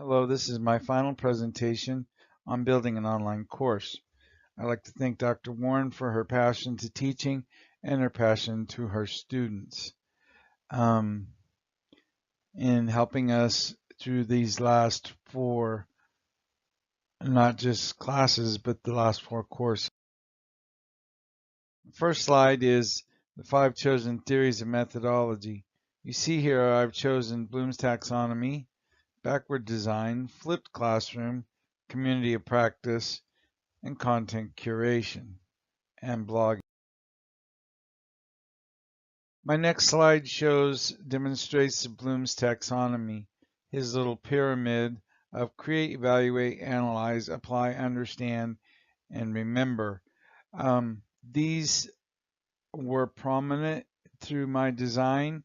Hello, this is my final presentation on building an online course. I'd like to thank Dr. Warren for her passion to teaching and her passion to her students um, in helping us through these last four, not just classes, but the last four courses. The first slide is the 5 chosen theories of methodology. You see here I've chosen Bloom's taxonomy, backward design, flipped classroom, community of practice, and content curation and blogging. My next slide demonstrates Bloom's taxonomy, his little pyramid of create, evaluate, analyze, apply, understand, and remember. These were prominent through my design.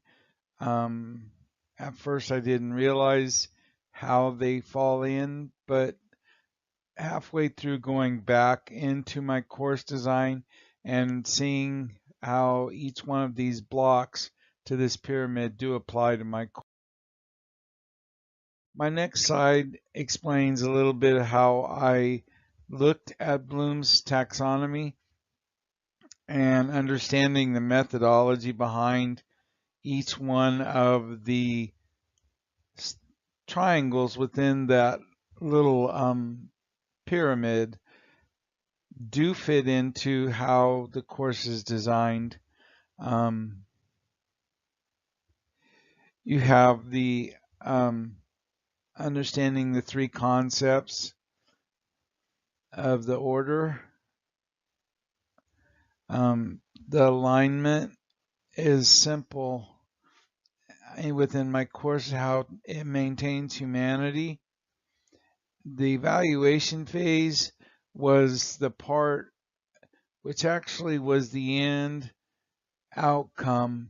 At first I didn't realize how they fall in, but halfway through going back into my course design and seeing how each one of these blocks to this pyramid do apply to my course. My next slide explains a little bit of how I looked at Bloom's taxonomy and understanding the methodology behind each one of the triangles within that little pyramid do fit into how the course is designed. You have the understanding the three concepts of the order. The alignment is simple within my course, how it maintains humanity. The evaluation phase was the part which actually was the end outcome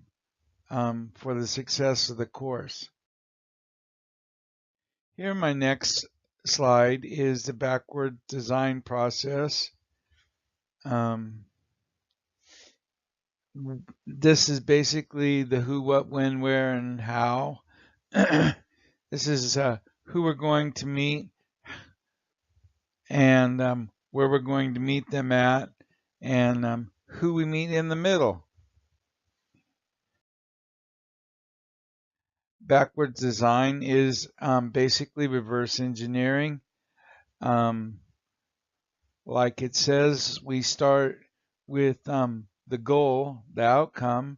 for the success of the course. Here, my next slide is the backward design process. This is basically the who, what, when, where, and how. This is who we're going to meet and where we're going to meet them at and who we meet in the middle. Backwards design is basically reverse engineering. Like it says, we start with the goal, the outcome,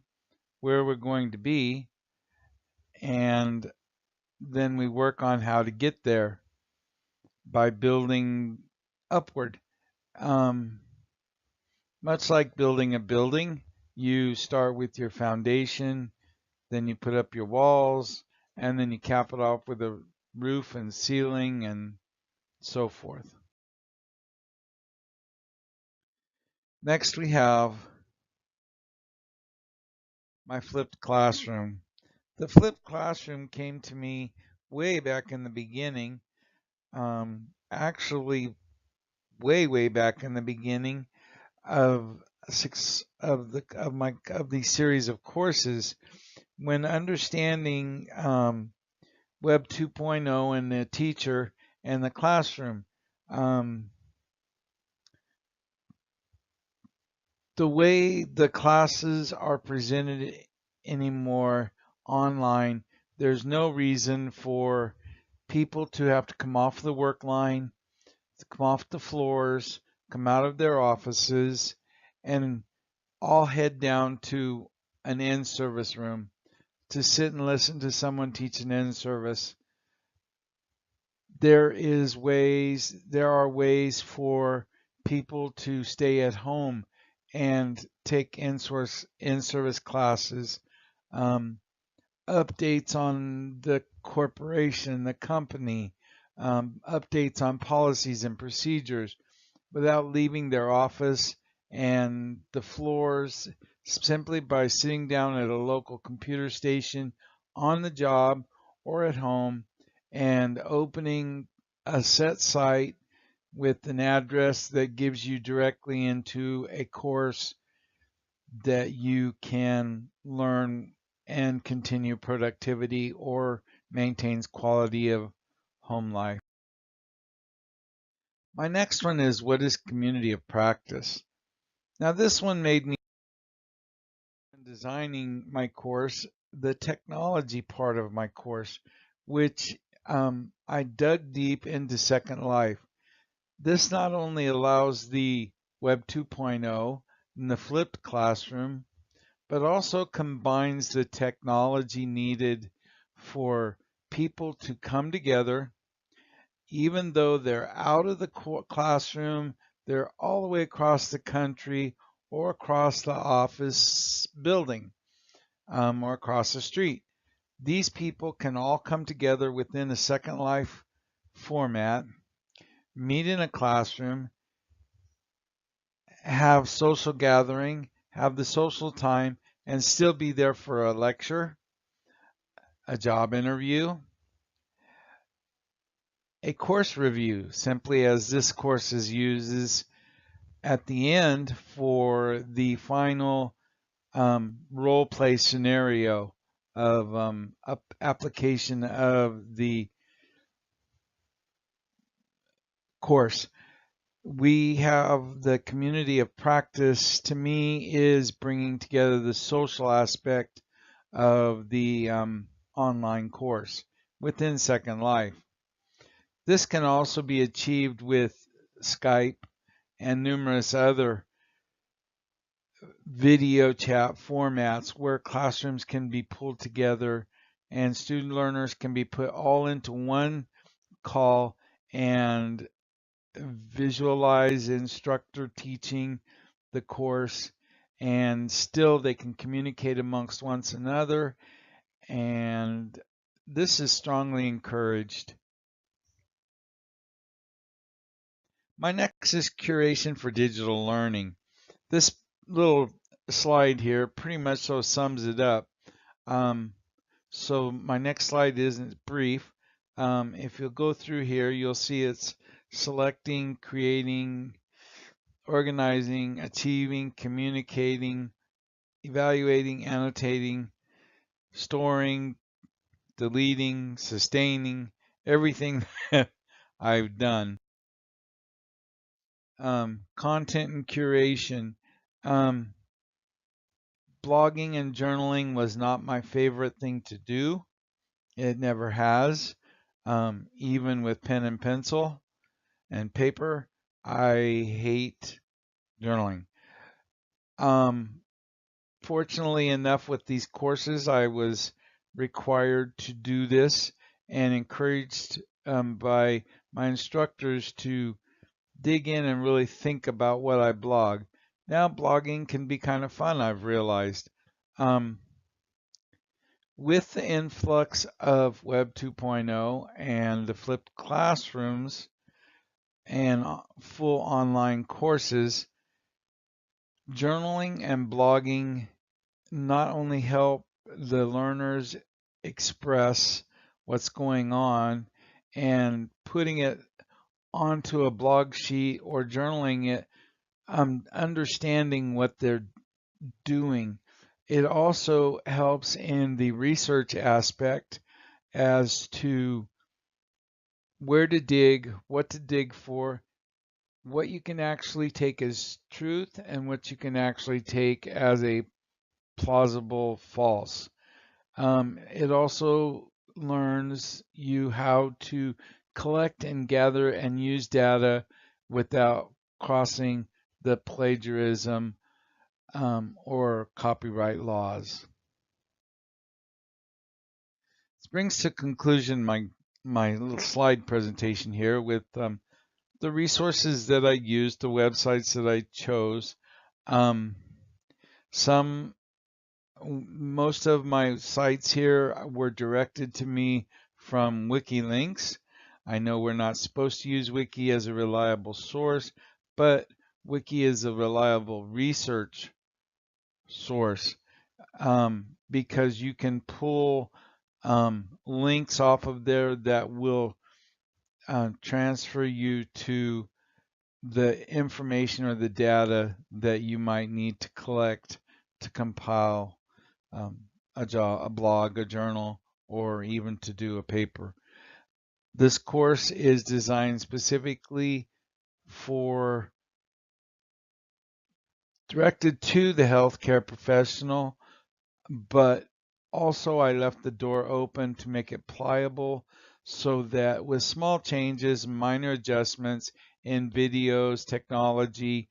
where we're going to be, and then we work on how to get there by building upward. Much like building a building, you start with your foundation, then you put up your walls, and then you cap it off with a roof and ceiling and so forth. Next, we have my flipped classroom. The flipped classroom came to me way back in the beginning, actually way back in the beginning of these series of courses when understanding Web 2.0 and the teacher and the classroom. The way the classes are presented anymore online, there's no reason for people to have to come off the work line, to come off the floors, come out of their offices, and all head down to an in-service room to sit and listen to someone teach an in-service. There are ways for people to stay at home and take in-service classes, updates on the corporation, the company, updates on policies and procedures without leaving their office and the floors, simply by sitting down at a local computer station on the job or at home and opening a set site with an address that gives you directly into a course that you can learn and continue productivity or maintains quality of home life. My next one is, what is community of practice? Now, this one made me, designing my course, the technology part of my course, which I dug deep into Second Life. This not only allows the Web 2.0 and the flipped classroom, but also combines the technology needed for people to come together, even though they're out of the classroom, they're all the way across the country or across the office building, or across the street. These people can all come together within a Second Life format, meet in a classroom, have social gathering, have the social time, and still be there for a lecture, a job interview, a course review, simply as this course is used at the end for the final role play scenario of application of the course. We have the community of practice, to me, is bringing together the social aspect of the online course within Second Life. This can also be achieved with Skype and numerous other video chat formats where classrooms can be pulled together and student learners can be put all into one call and visualize instructor teaching the course, and still they can communicate amongst one another, and this is strongly encouraged. My next is curation for digital learning. This little slide here pretty much so sums it up. So my next slide isn't brief. If you'll go through here, you'll see it's selecting, creating, organizing, achieving, communicating, evaluating, annotating, storing, deleting, sustaining, everything that I've done. Content and curation. Blogging and journaling was not my favorite thing to do. It never has. Even with pen and pencil and paper, I hate journaling. Fortunately enough, with these courses, I was required to do this and encouraged by my instructors to dig in and really think about what I blog. Now, blogging can be kind of fun, I've realized. With the influx of Web 2.0 and the flipped classrooms and full online courses, journaling and blogging not only help the learners express what's going on and putting it onto a blog sheet or journaling it, understanding what they're doing. It also helps in the research aspect as to where to dig, what to dig for, what you can actually take as truth and what you can actually take as a plausible false. It also learns you how to collect and gather and use data without crossing the plagiarism or copyright laws. This brings to conclusion my little slide presentation here with the resources that I used, the websites that I chose. Some Most of my sites here were directed to me from Wiki links. I know we're not supposed to use Wiki as a reliable source, but Wiki is a reliable research source because you can pull links off of there that will transfer you to the information or the data that you might need to collect to compile a blog, a journal, or even to do a paper. This course is designed specifically for directed to the healthcare professional, but also I left the door open to make it pliable so that with small changes, minor adjustments in videos, technology,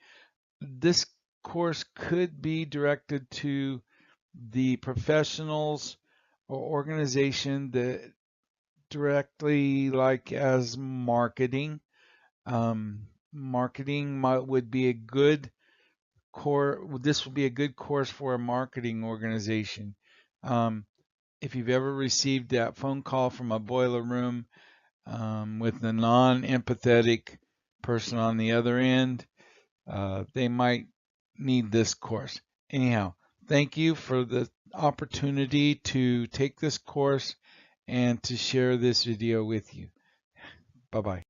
this course could be directed to the professionals or organization that directly like as marketing. Marketing would be a good core. This would be a good course for a marketing organization. Um, if you've ever received that phone call from a boiler room with a non-empathetic person on the other end, they might need this course. Anyhow, thank you for the opportunity to take this course and to share this video with you. Bye-bye.